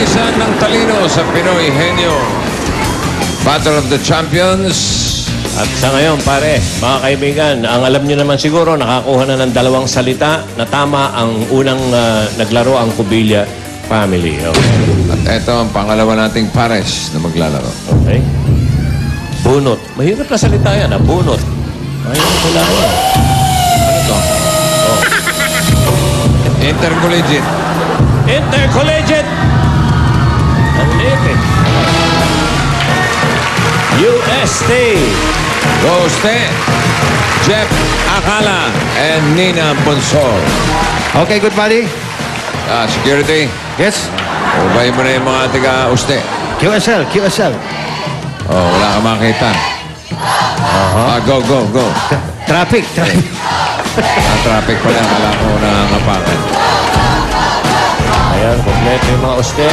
Pagsasagisan ng talino sa Pinoy Henyo. Battle of the Champions. At sa ngayon, pare, mga kaibigan, ang alam nyo naman siguro, nakakuha na ng 2 salita na tama ang unang naglaro ang Cubilla family. Okay. At ito ang pangalawa nating pares na maglalaro. Okay. Bunot. Mahirap na salita yan, bunot. Mahirap na yan. Ano to? Oh. Intercollegiate. Intercollegiate! Ang lipit. UST. Roste, Jeff Akala, and Nina Bonsor. Okay, good buddy. Security, Yes. ubayin mo na yung mga taga-uste. QSL, QSL. Oh, wala ka makita. Go. Traffic, traffic. Traffic pala. Kala ko nangangapakan. Ayan, kompleto yung mga uste.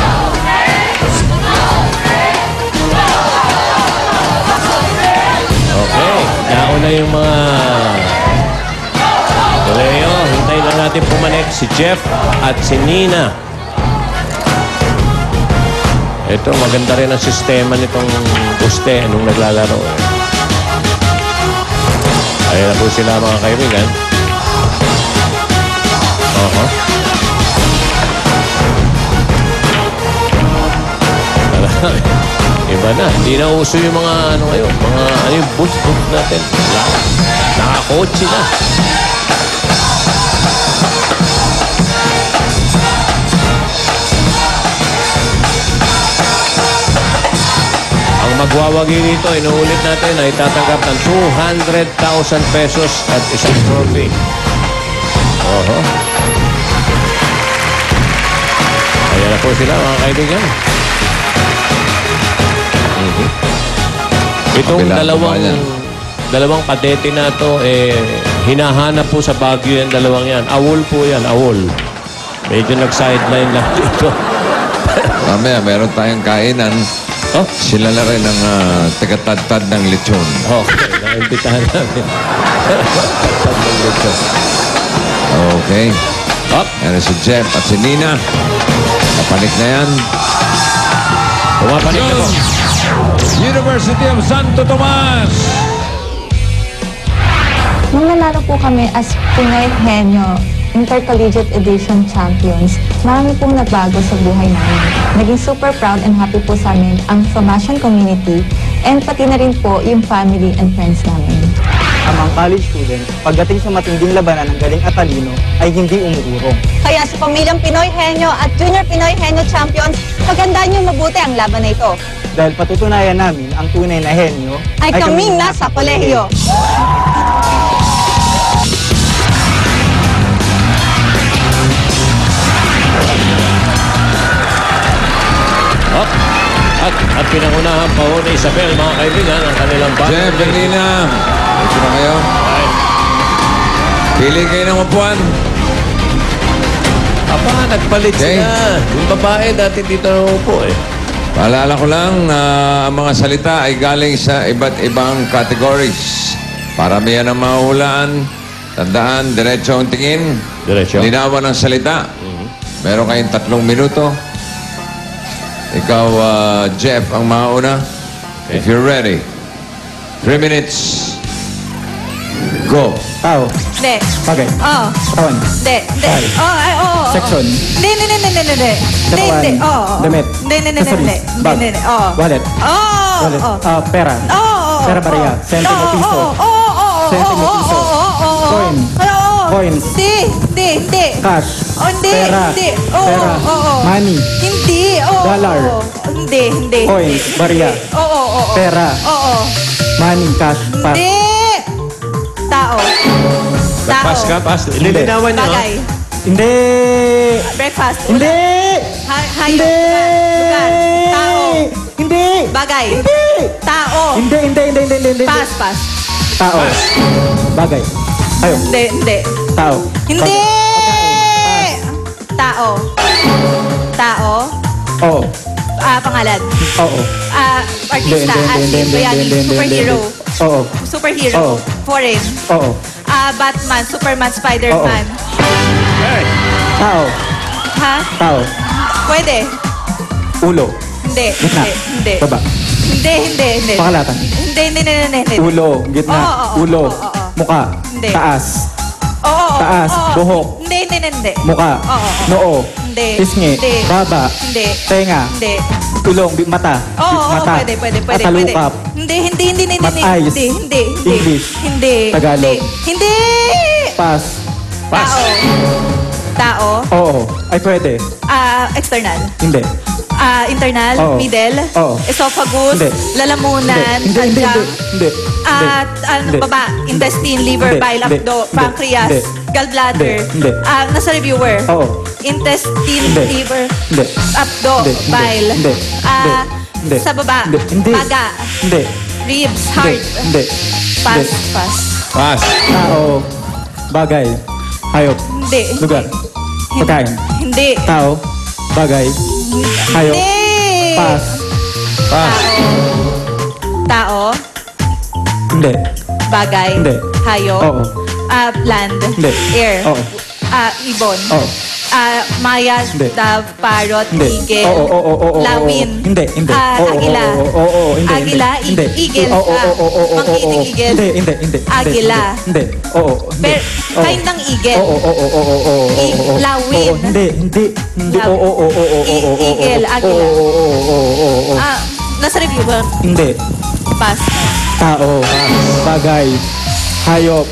Okay, nauna yung mga Leo. Hintayin lang natin pumanik si Jeff at si Nina. Ito, maganda rin ang sistema nitong uste nung naglalaro. Ayan na po sila mga kaibigan. Iba na. Hindi na uso yung mga ano ngayon. Mga ano yung boost natin. Wala. Nakakotse na. Ang magwawagi nito, inuulit natin, ay tatanggap ng 200,000 pesos at isang trophy. Ayan na po sila mga kaibigan. Itong dalawang kadete na to, hinahanap po sa Baguio yung dalawang yan. Awol po yan, awol. Medyo nag-sideline lang dito. Mamaya, meron tayong kainan. Oh? Sila na rin ang tagatadtad ng lechon. Okay, naimbitahan namin. Tad ng lechon. Okay. Up. Yan si Jeff at si Nina. Kapanik na yan. Pumapanik na po. University of Santo Tomas. Nung nanalo po kami as Pinoy Henyo Intercollegiate Edition Champions, marami pong nagbago sa buhay namin. Naging super proud and happy po sa amin ang Formation community and pati na rin po yung family and friends namin. Ang mga college student, pagdating sa matinding labanan ng galing at talino, ay hindi umuurong. Kaya sa pamilyang Pinoy Henyo at Junior Pinoy Henyo Champions, pagandaan niyo mabuti ang laban na ito. Dahil patutunayan namin ang tunay na henyo Ay kaming nasa kolehiyo. At pinangunahan pa ho ni Isabel, mga kaibigan, ang kanilang bata. Jeff and Nina. Ito na kayo. Pili kayo ng upuan. Aba, nagpalit Okay. sila. Yung babae dati dito na upo eh. Paalala ko lang na ang mga salita ay galing sa iba't ibang categories. Paramihan ang mahulaan. Tandaan, diretso ang tingin. Diretso. Linawan ang salita. Meron kayong 3 minuto. Ikaw, Jeff, ang mauna. If you're ready. 3 minutes. Go. Tao. Hindi. Bagay. Oo. Kawan. Hindi. Hindi. Oo. Section. Hindi. Hindi. Katawan. Oo. Damit. Hindi. Accessories. Bag. Oo. Wallet. Wallet. Oo. Pera. Oo. Pera bariya. Sentimo piso. Oo. Sentimo piso. Coin. Coins. Hindi. Cash. Hindi. Pera. Hindi. Pera. Oo. Money. Hindi. Oo. Dollar. Hindi. Coins. Bariya. Oo. Pera. Oo. Money. Cash. Pass. Hindi. Tao. Pass ka, pass. Lilinawan niyo. Bagay. Hindi. Breakfast. Hindi. Hayop. Hindi. Lugar. Tao. Hindi. Bagay. Hindi. Tao. Hindi. Pass. Tao. Bagay. Ayo. Hindi. Tao. Hindi. Tao. Oo. Pangalan. Oo. Artista. Athlete. Bayani. Superhero. Oo. Superhero. Oo. Foreign. Oo. Batman. Superman. Spider-Man. Tao. Ha? Tao. Pwede. Ulo. Hindi. Gitna. Hindi. Baba. Hindi. Pakalatan. Hindi. Ulo. Gitna. Oo. Ulo. Mukha. Hindi. Taas. Oo. Taas. Buhok. Hindi. Mukha. Oo. Noo. Hindi. Pisngi. Hindi. Baba. Hindi. Tenga. Hindi. Ilong. Mata. Oo, Mata. pwede. Atalukap. Hindi. Mat-eyes. Hindi. English. Hindi. Tagalog. Hindi. Pass. Tao. Oo. Ay, pwede. External. Hindi. Internal. Oo. Middle. Oo. Esophagus. Hindi. Lalamunan. Hindi. Hadjang. Hindi. Hindi. Baba. Intestine, liver, Hindi. bile, Hindi. abdo, Hindi. pancreas, Hindi. gallbladder. Hindi. Nasa reviewer. Oo. Intestine, Hindi. liver, Hindi. abdo, Hindi. bile. Hindi. Hindi. Sa baba. Hindi. Hindi. Baga. Hindi. Ribs, Hindi. heart. Hindi. Pass. Hindi. Pass. Pass. Tao. Bagay. Hayop. Hindi. Lugar. Pagkain. Hindi. Tao. Bagay. Hayop. Hindi. Pass. Tao. Hindi. Bagay. Hindi. Hayop. Oo. Land. Hindi. Air. Oo. Ibon. Oo. Maya, Hindi. dove, parrot, Hindi. eagle, Oo. lawin. Hindi. Agila. Oo. Hindi. Agila, Hindi. eagle. Oo. Mangiting eagle. Hindi. Agila. Hindi. Oo. Kind ng eagle. Oo. Lawin. Hindi. Oo. Eagle, agila. Oo. Nasa reviewer. Hindi. Pass. Tao. Bagay. Hayop.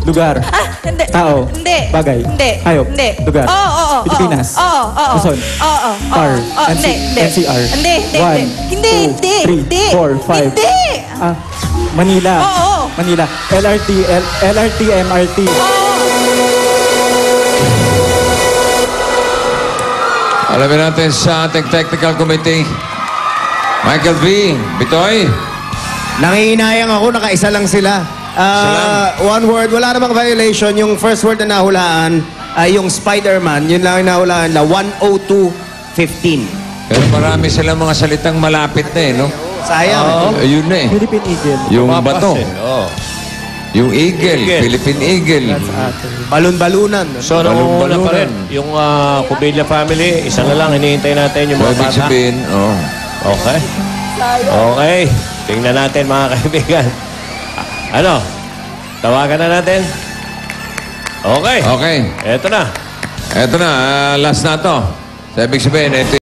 Lugar. Hindi. Tao. Hindi. Bagay. Hindi. Hayop. Hindi. Lugar. Oo. Pilipinas. Oo. Luzon. Oo. R. Hindi. NCR. Hindi. 1, 2, 3, 4, 5. Hindi. Manila. Oo. Manila. LRT, MRT. Alamin natin sa ating technical committee. Michael V. Bitoy. Nangihinayang ako, nakaisa lang sila. One word, wala namang violation. Yung first word na nahulaan ay yung Spider-Man. Yun lang yung nahulaan na 102.15. Pero marami silang mga salitang malapit na no? Sayang. Ayun na Philippine Eagle. Yung bato. Oo. Yung eagle. Philippine eagle. Balon-balunan. So, nangunguna pa rin. Yung Cubilla family, isa na lang, hinihintay natin yung So, mga ibig bata. sabihin, Okay. Okay. Tingnan natin, mga kaibigan. Ano? Tawagan na natin? Okay. Okay. Eto na. Eto na, last na to. So, ibig sabihin, ito